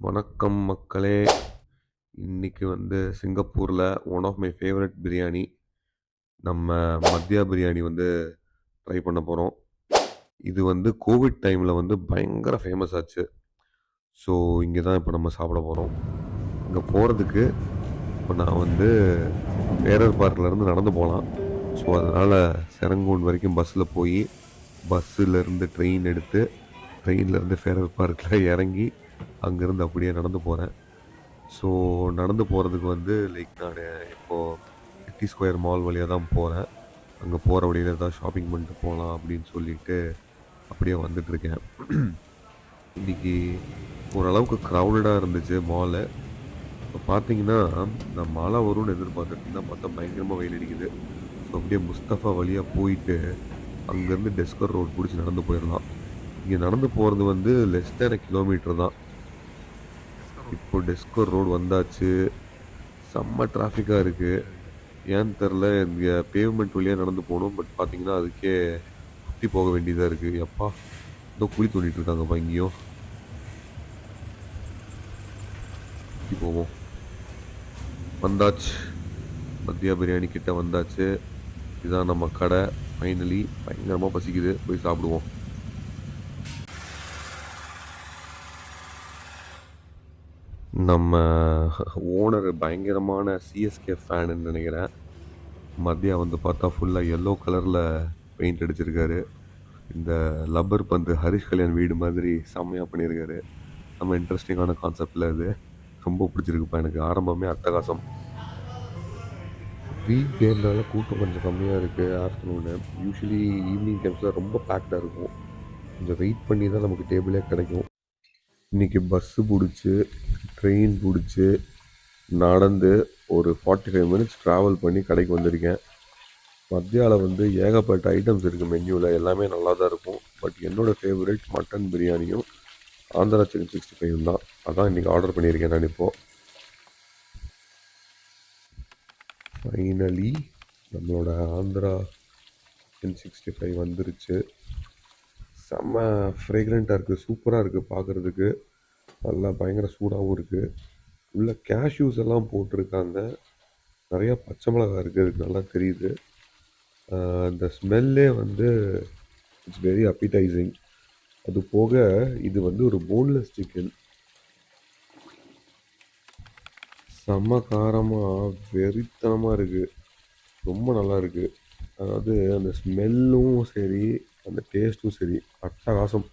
வணக்கம் மக்களே. இன்னைக்கு வந்து சிங்கப்பூரில் one of my favourite biryani, நம்ம மத்தியா பிரியாணி வந்து ட்ரை பண்ண போகிறோம். இது வந்து கோவிட் டைமில் வந்து பயங்கர ஃபேமஸ் ஆச்சு. ஸோ இங்கே தான் இப்போ நம்ம சாப்பிட போகிறோம். இங்கே போகிறதுக்கு இப்போ நான் வந்து பேரர் பார்க்லேருந்து நடந்து போகலாம். ஸோ அதனால் செரங்கூன் வரைக்கும் பஸ்ஸில் போய் பஸ்ஸிலேருந்து ட்ரெயின் எடுத்து ட்ரெயின்லேருந்து ஃபேரர் பார்க்கில் இறங்கி அங்கேருந்து அப்படியே நடந்து போகிறேன். ஸோ நடந்து போகிறதுக்கு வந்து நான் இப்போது சிட்டி ஸ்கொயர் மால் வழியாக தான் போகிறேன். அங்கே போகிற வழியில் ஏதாவது ஷாப்பிங் பண்ணிட்டு போகலாம் அப்படின்னு சொல்லிட்டு அப்படியே வந்துட்டுருக்கேன். இன்றைக்கி ஓரளவுக்கு க்ரௌடடாக இருந்துச்சு மாலு. இப்போ பார்த்தீங்கன்னா நான் மழை வரும்னு எதிர்பார்த்துட்டு இருந்தேன், பார்த்தா பயங்கரமாக வெயில் அடிக்குது. ஸோ அப்படியே முஸ்தஃபா வழியாக போயிட்டு அங்கேருந்து டெஸ்கர் ரோட் பிடிச்சி நடந்து போயிடலாம். இங்கே நடந்து போகிறது வந்து லெஸ் தேன் கிலோமீட்டர் தான். இப்போ டெஸ்கர் ரோடு வந்தாச்சு. செம்ம டிராஃபிக்காக இருக்குது. ஏன்னு தெரில, இங்கே பேவ்மெண்ட் வழியாக நடந்து போகணும். பட் பார்த்தீங்கன்னா அதுக்கே சுற்றி போக வேண்டியதாக இருக்குது. எப்பா ஏதோ குழி தோண்டிட்டு இருக்காங்கப்பா. இங்கேயும் சுற்றி போவோம். வந்தாச்சு, மத்தியா பிரியாணி கிட்ட வந்தாச்சு. இதுதான் நம்ம கடை. ஃபைனலி பயங்கரமாக பசிக்குது, போய் சாப்பிடுவோம். நம்ம ஓனர் பயங்கரமான சிஎஸ்கே ஃபேனுன்னு நினைக்கிறேன். மத்தியா வந்து பார்த்தா ஃபுல்லாக எல்லோ கலரில் பெயிண்ட் அடிச்சிருக்காரு. இந்த லப்பர் பந்து ஹரிஷ் கல்யாண் வீடு மாதிரி செம்மையாக பண்ணியிருக்காரு. நம்ம இன்ட்ரெஸ்டிங்கான கான்செப்டில் இது ரொம்ப பிடிச்சிருக்குப்பா எனக்கு. ஆரம்பமே அட்டகாசம். வீக் டேனால கூட்டம் கொஞ்சம் கம்மியாக இருக்குது. ஆஃப்டர்நூனு யூஸ்வலி ஈவினிங் டைம்ஸில் ரொம்ப பேக்டாக இருக்கும். கொஞ்சம் வெயிட் பண்ணி தான் நமக்கு டேபிளே கிடைக்கும். இன்றைக்கி பஸ்ஸு பிடிச்சி ட்ரெயின் பிடிச்சி நடந்து ஒரு 45 மினிட்ஸ் ட்ராவல் பண்ணி கடைக்கு வந்திருக்கேன். மத்தியாவில் வந்து ஏகப்பட்ட ஐட்டம்ஸ் இருக்குது மென்யூவில். எல்லாமே நல்லா தான் இருக்கும். பட் என்னோடய ஃபேவரட் மட்டன் பிரியாணியும் ஆந்திரா சிக்கன் 65 தான். அதான் இன்றைக்கி ஆர்டர் பண்ணியிருக்கேன் நான். இப்போது ஃபைனலி நம்மளோட ஆந்திரா சிக்கன் 65 வந்துருச்சு. செம்ம ஃப்ரேக்ரண்ட்டாக இருக்குது, சூப்பராக இருக்குது பார்க்குறதுக்கு. நல்லா பயங்கர சூடாகவும் இருக்குது. உள்ள கேஷ்யூஸ் எல்லாம் போட்டிருக்காங்க. நிறையா பச்சை மிளகா இருக்குது, அதுக்கு நல்லா தெரியுது. அந்த ஸ்மெல்லே வந்து இட்ஸ் வெரி அப்பீடைசிங். அது போக இது வந்து ஒரு போன்லெஸ் சிக்கன். செம்ம காரமாக வெறித்தனமாக இருக்குது. ரொம்ப நல்லா இருக்குது. அதாவது அந்த ஸ்மெல்லும் சரி, அந்த டேஸ்ட்டும் சரி, அட்டகாசம்.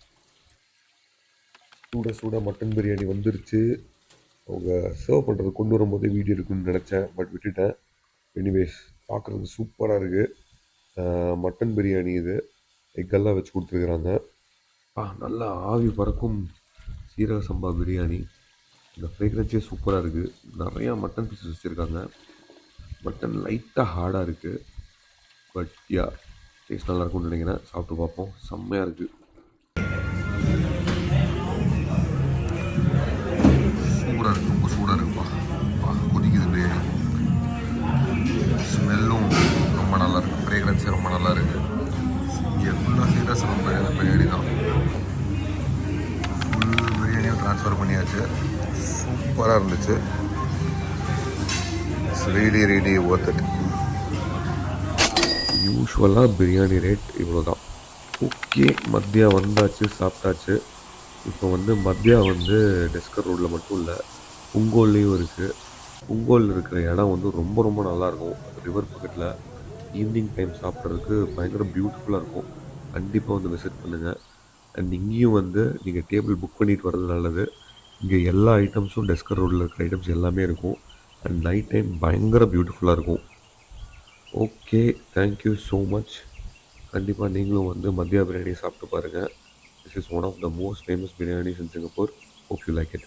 சூட சூட மட்டன் பிரியாணி வந்துருச்சு. அவங்க சர்வ் பண்ணுறது கொண்டு வரும்போதே வீடியோ இருக்குன்னு நினச்சேன், பட் விட்டுட்டேன். எனிவேஸ் பார்க்குறது சூப்பராக இருக்குது. மட்டன் பிரியாணி இது. எக்கெல்லாம் வச்சு கொடுத்துருக்குறாங்க. நல்லா ஆவி பறக்கும் சீரக சம்பா பிரியாணி. இந்த ஃப்ரேக்ரன்ஸே சூப்பராக இருக்குது. நிறையா மட்டன் பீஸஸ் வச்சுருக்காங்க. மட்டன் லைட்டாக ஹார்டாக இருக்குது. பட் யா, டேஸ்ட் நல்லா இருக்கும்னு நினைக்கிறேன். சாப்பிட்டு பார்ப்போம். செம்மையாக இருக்குது. சூடாக இருக்குது, ரொம்ப சூடாக இருக்குப்பா. கொதிக்குது பிரியாணி. ஸ்மெல்லும் ரொம்ப நல்லா இருக்குது, ஃப்ரேக்ரன்ஸே ரொம்ப நல்லா இருக்குது. இங்கே ஃபுல்லாக சீரக சம்பா பிரியாணி தான். ஃபுல் பிரியாணியும் ட்ரான்ஸ்ஃபர் பண்ணியாச்சு. சூப்பராக இருந்துச்சு. It's really really worth it. யூஸ்வலாக பிரியாணி ரேட் இவ்வளோ தான். ஓகே, மத்தியா வந்தாச்சு, சாப்பிட்டாச்சு. இப்போ வந்து மத்தியா வந்து டெஸ்கர் ரோடில் மட்டும் இல்லை, புங்கோல்லையும் இருக்குது. புங்கோலில் இருக்கிற இடம் வந்து ரொம்ப ரொம்ப நல்லாயிருக்கும். ரிவர் பக்கத்தில் ஈவினிங் டைம் சாப்பிட்றதுக்கு பயங்கர பியூட்டிஃபுல்லாக இருக்கும். கண்டிப்பாக வந்து விசிட் பண்ணுங்கள். அண்ட் இங்கேயும் வந்து நீங்கள் டேபிள் புக் பண்ணிட்டு வர்றது நல்லது. இங்கே எல்லா ஐட்டம்ஸும் டெஸ்கர் ரோடில் இருக்கிற ஐட்டம்ஸ் எல்லாமே இருக்கும். அண்ட் நைட் டைம் பயங்கர பியூட்டிஃபுல்லாக இருக்கும். Okay, thank you so much. கண்டிப்பாக நீங்களும் வந்து மத்தியா பிரியாணி சாப்பிட்டு பாருங்கள். This is one of the most famous biryanis in Singapore. Hope you like it.